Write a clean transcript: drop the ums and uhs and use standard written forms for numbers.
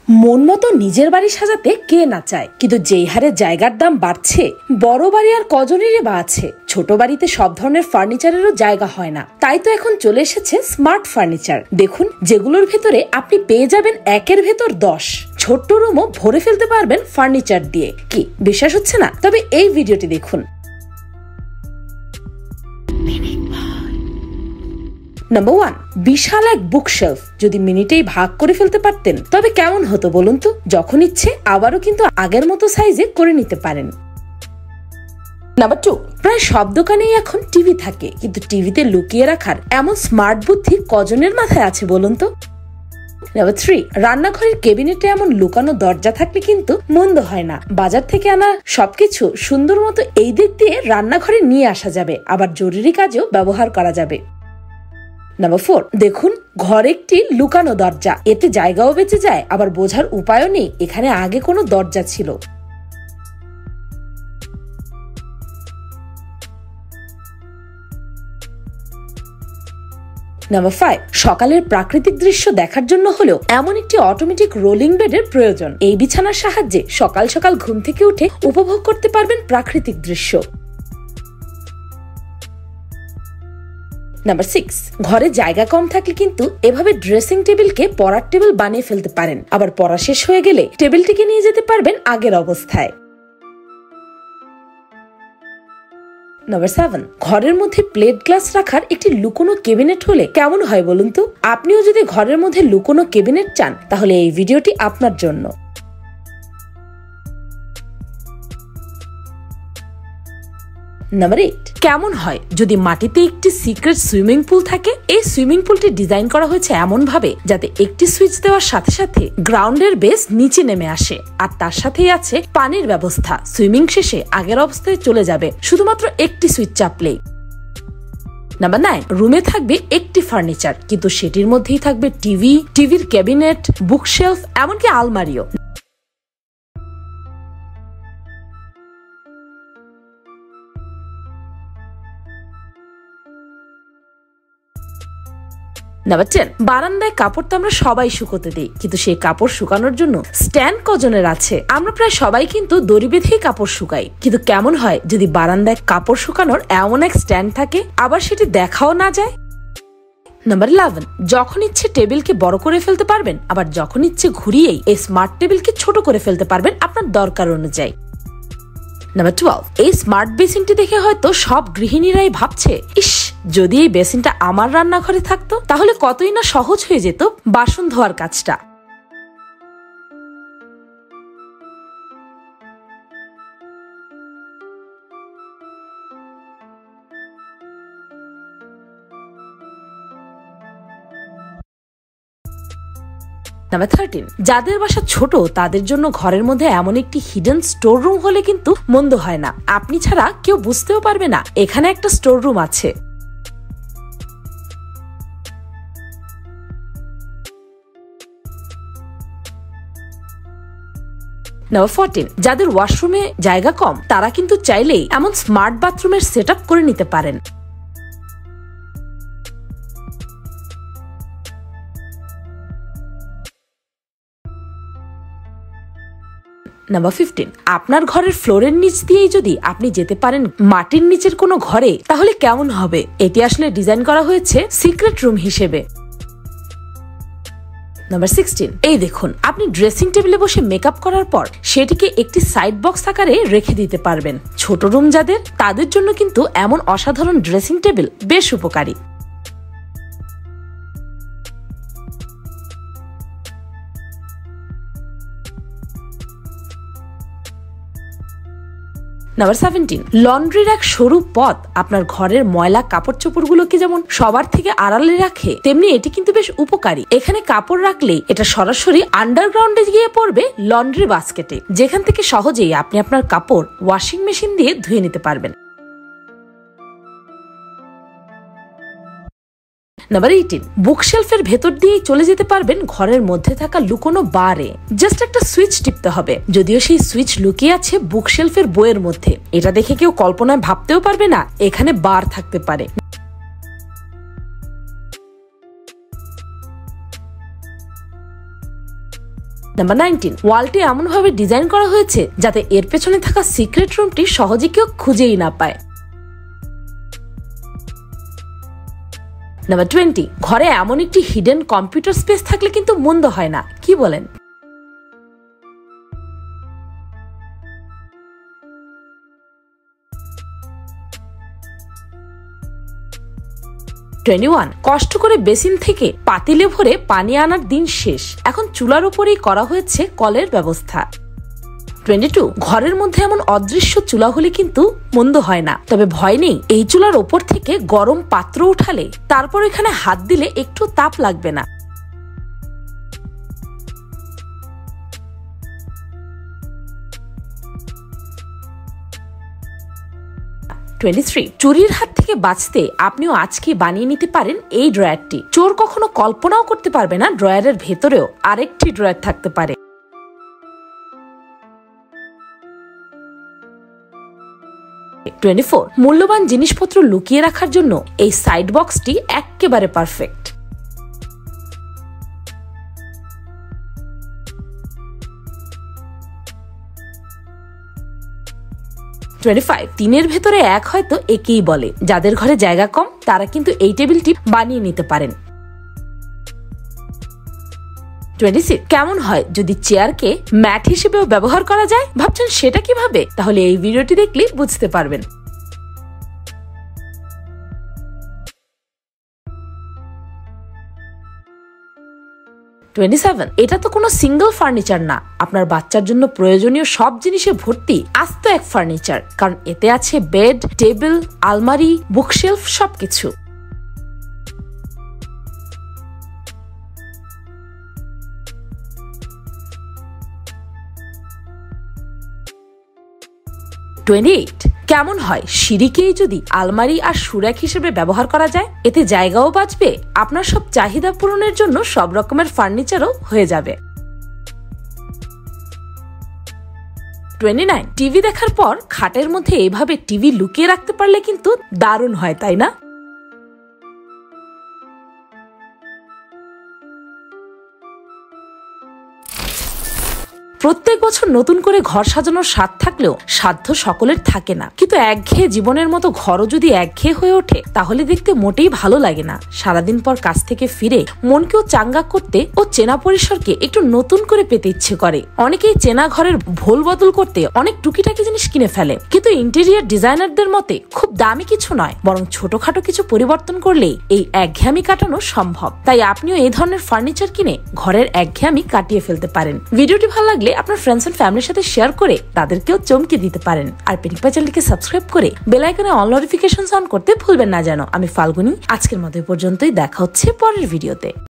মন মতো নিজের বাড়ি সাজাতে কে না চায়, কিন্তু যেই হারে জায়গার দাম বাড়ছে, বড় বাড়ি আর কজনেরই বা আছে। ছোট বাড়িতে সব ধরনের ফার্নিচারেরও জায়গা হয় না, তাই তো এখন চলে এসেছে স্মার্ট ফার্নিচার। দেখুন, যেগুলোর ভেতরে আপনি পেয়ে যাবেন 1-এর ভেতর 10। ছোট্ট রুমও ভরে ফেলতে পারবেন ফার্নিচার দিয়ে। কি বিশ্বাস হচ্ছে না? তবে এই ভিডিওটি দেখুন। নাম্বার 1, বিশাল এক বুকশেলফ। যদি মিনিটেই ভাগ করে ফেলতে পারতেন তবে কেমন হতো বলুন তো? যখন ইচ্ছে আবারও কিন্তু আগের মতো সাইজে করে নিতে পারেন। নাম্বার 2, প্রায় সব দোকানেই এখন টিভি থাকে, কিন্তু টিভিতে লুকিয়ে রাখার এমন স্মার্ট বুদ্ধি কজনের মাথায় আছে বলুন তো? নাম্বার 3, রান্নাঘরের ক্যাবিনেটে এমন লুকানো দরজা থাকলে কিন্তু মন্দ হয় না। বাজার থেকে আনা সবকিছু সুন্দর মতো এই দিক দিয়ে রান্নাঘরে নিয়ে আসা যাবে, আবার জরুরি কাজেও ব্যবহার করা যাবে। নাম্বার 4, দেখুন, ঘরে একটি লুকানো দরজা। এতে জায়গাও বেঁচে যায়, আবার বোঝার উপায়ও নেই এখানে আগে কোনো দরজা ছিল। নাম্বার 5, সকালের প্রাকৃতিক দৃশ্য দেখার জন্য হলেও এমন একটি অটোমেটিক রোলিং বেডের প্রয়োজন। এই বিছানার সাহায্যে সকাল সকাল ঘুম থেকে উঠে উপভোগ করতে পারবেন প্রাকৃতিক দৃশ্য। নাম্বার 6, ঘরে জায়গা কম থাকলে কিন্তু এভাবে ড্রেসিং টেবিলকে পড়ার টেবিল বানিয়ে ফেলতে পারেন, আবার পড়া শেষ হয়ে গেলে টেবিলটিকে নিয়ে যেতে পারবেন আগের অবস্থায়। নাম্বার 7, ঘরের মধ্যে প্লেট গ্লাস রাখার একটি লুকোনো ক্যাবিনেট হলে কেমন হয় বলুন তো? আপনিও যদি ঘরের মধ্যে লুকোনো ক্যাবিনেট চান তাহলে এই ভিডিওটি আপনার জন্য। নাম্বার 8, কেমন হয় যদি মাটিতে একটি সিক্রেট সুইমিং পুল থাকে? এই সুইমিং পুলটি ডিজাইন করা হয়েছে এমন ভাবে যাতে একটি সুইচ দেওয়ার সাথে সাথে গ্রাউন্ডের বেস নিচে নেমে আসে, আর তার সাথেই আছে পানির ব্যবস্থা। সুইমিং শেষে আগের অবস্থায় চলে যাবে শুধুমাত্র একটি সুইচ চাপলেই। নাম্বার 9, রুমে থাকবে একটি ফার্নিচার, কিন্তু সেটির মধ্যেই থাকবে টিভি, টিভির ক্যাবিনেট, বুকশেলফ, এমনকি আলমারিও। নাম্বার 10, বারান্দায় কাপড় তো আমরা সবাই শুকোতে দিই, কিন্তু সেই কাপড় শুকানোর জন্য স্ট্যান্ড কজনের আছে? আমরা প্রায় সবাই কিন্তু দড়ি বেঁধেই কাপড় শুকাই, কিন্তু কেমন হয় যদি বারান্দায় কাপড় শুকানোর এমন এক স্ট্যান্ড থাকে, আবার সেটি দেখাও না যায়? নাম্বার 11, যখন ইচ্ছে টেবিলকে বড় করে ফেলতে পারবেন, আবার যখন ইচ্ছে ঘুরিয়েই এই স্মার্ট টেবিলকে ছোট করে ফেলতে পারবেন আপনার দরকার অনুযায়ী। নাম্বার 12, এই স্মার্ট বেসিনটি দেখে হয়তো সব গৃহিণীরাই ভাবছে, ইস, যদি এই বেসিনটা আমার রান্নাঘরে থাকতো তাহলে কতই না সহজ হয়ে যেত বাসন ধোয়ার কাজটা। নাম্বার 13, যাদের বাসা ছোট তাদের জন্য ঘরের মধ্যে এমন একটি হিডেন স্টোর রুম হলে কিন্তু মন্দ হয় না। আপনি ছাড়া কেউ বুঝতেও পারবে না এখানে একটা স্টোর রুম আছে। নাম্বার 14, যাদের ওয়াশরুমে জায়গা কম তারা কিন্তু চাইলেই এমন স্মার্ট বাথরুমের সেটআপ করে নিতে পারেন। নাম্বার 15, আপনার ঘরের ফ্লোরের নিচ দিয়েই যদি আপনি যেতে পারেন মাটির নিচের কোনো ঘরে তাহলে কেমন হবে? এটি আসলে ডিজাইন করা হয়েছে সিক্রেট রুম হিসেবে। নাম্বার 16, এই দেখুন, আপনি ড্রেসিং টেবিলে বসে মেকআপ করার পর সেটিকে একটি সাইড বক্স আকারে রেখে দিতে পারবেন। ছোট রুম যাদের, তাদের জন্য কিন্তু এমন অসাধারণ ড্রেসিং টেবিল বেশ উপকারী। নাম্বার 17, লন্ড্রির এক সরু পথ আপনার ঘরের ময়লা কাপড় চোপড় গুলোকে যেমন সবার থেকে আড়ালে রাখে, তেমনি এটি কিন্তু বেশ উপকারী। এখানে কাপড় রাখলেই এটা সরাসরি আন্ডারগ্রাউন্ডে গিয়ে পড়বে লন্ড্রি বাস্কেটে, যেখান থেকে সহজেই আপনি আপনার কাপড় ওয়াশিং মেশিন দিয়ে ধুয়ে নিতে পারবেন। নাম্বার 18, বুকশেলফের ভেতর দিয়ে চলে যেতে পারবেন ঘরের মধ্যে থাকা লুকোনো বারে। জাস্ট একটা সুইচ টিপতে হবে, যদিও সেই সুইচ লুকিয়ে আছে বুকশেলফের বইয়ের মধ্যে। এটা দেখে কেউ কল্পনায় ভাবতেও পারবে না এখানে বার থাকতে পারে। নাম্বার 19, ওয়ালটি এমন ভাবে ডিজাইন করা হয়েছে যাতে এর পেছনে থাকা সিক্রেট রুমটি সহজে কেউ খুঁজেই না পায়। নাম্বার 20, ঘরে এমন একটি হিডেন কম্পিউটার স্পেস থাকলে কিন্তু মন্দ হয় না, কি বলেন? কষ্ট করে বেসিন থেকে পাতিলে ভরে পানি আনার দিন শেষ, এখন চুলার উপরেই করা হয়েছে কলের ব্যবস্থা। 22, ঘরের মধ্যে এমন অদৃশ্য চুলা হলে কিন্তু মন্দ হয় না, তবে ভয় নেই, এই চুলার ওপর থেকে গরম পাত্র উঠালে তারপর এখানে হাত দিলে একটু তাপ লাগবে না। 23, চুরির হাত থেকে বাঁচতে আপনিও আজকে বানিয়ে নিতে পারেন এই ড্রয়ারটি। চোর কখনো কল্পনাও করতে পারবে না ড্রয়ারের ভেতরেও আরেকটি ড্রয়ার থাকতে পারে। 24, মূল্যবান জিনিসপত্র লুকিয়ে রাখার জন্য এই সাইড বক্সটি একেবারে পারফেক্ট। 25, 3-এর ভেতরে 1 হয়তো একেই বলে। যাদের ঘরে জায়গা কম তারা কিন্তু এই টেবিলটি বানিয়ে নিতে পারেন। 26, কেমন হয় যদি চেয়ারকে ম্যাট হিসেবেও ব্যবহার করা যায়? ভাবছেন সেটা কিভাবে? তাহলে এই ভিডিওটি দেখলে বুঝতে পারবেন। 27, এটা তো কোনো সিঙ্গেল ফার্নিচার না, আপনার বাচ্চার জন্য প্রয়োজনীয় সব জিনিসে ভর্তি আস্ত এক ফার্নিচার, কারণ এতে আছে বেড, টেবিল, আলমারি, বুকশেলফ, সবকিছু। 28, কেমন হয় সিঁড়িকেই যদি আলমারি আর সুরাক হিসেবে ব্যবহার করা যায়? এতে জায়গাও বাঁচবে, আপনার সব চাহিদা পূরণের জন্য সব রকমের ফার্নিচারও হয়ে যাবে। 29, টিভি দেখার পর খাটের মধ্যে এইভাবে টিভি লুকিয়ে রাখতে পারলে কিন্তু দারুণ হয়, তাই না? প্রত্যেক বছর নতুন করে ঘর সাজানোর স্বাদ থাকলেও সাধ্য সকলের থাকে না, কিন্তু একঘেয়ে জীবনের মতো ঘরও যদি একঘেয়ে হয়ে ওঠে তাহলে দেখতে মোটেই ভালো লাগে না। সারাদিন পর কাজ থেকে ফিরে মনকেও চাঙ্গা করতে ও চেনা পরিসরকে একটু নতুন করে পেতে ইচ্ছে করে। অনেকেই চেনা ঘরের ভোল বদল করতে অনেক টুকিটাকি জিনিস কিনে ফেলে, কিন্তু ইন্টেরিয়ার ডিজাইনারদের মতে খুব দামি কিছু নয়, বরং ছোটখাটো কিছু পরিবর্তন করলেই এই একঘেয়ামি কাটানো সম্ভব। তাই আপনিও এই ধরনের ফার্নিচার কিনে ঘরের একঘেয়ামি কাটিয়ে ফেলতে পারেন। ভিডিওটি ভালো লাগলে আপনার ফ্রেন্ডস এন্ড ফ্যামিলির সাথে শেয়ার করে তাদেরকেও চমকে দিতে পারেন। আর পেনিকপা চ্যানেলকে সাবস্ক্রাইব করে বেল আইকনে অল নোটিফিকেশন অন করতে ভুলবেন না যেন। আমি ফাল্গুনি, আজকের মতো পর্যন্তই, দেখা হচ্ছে পরের ভিডিওতে।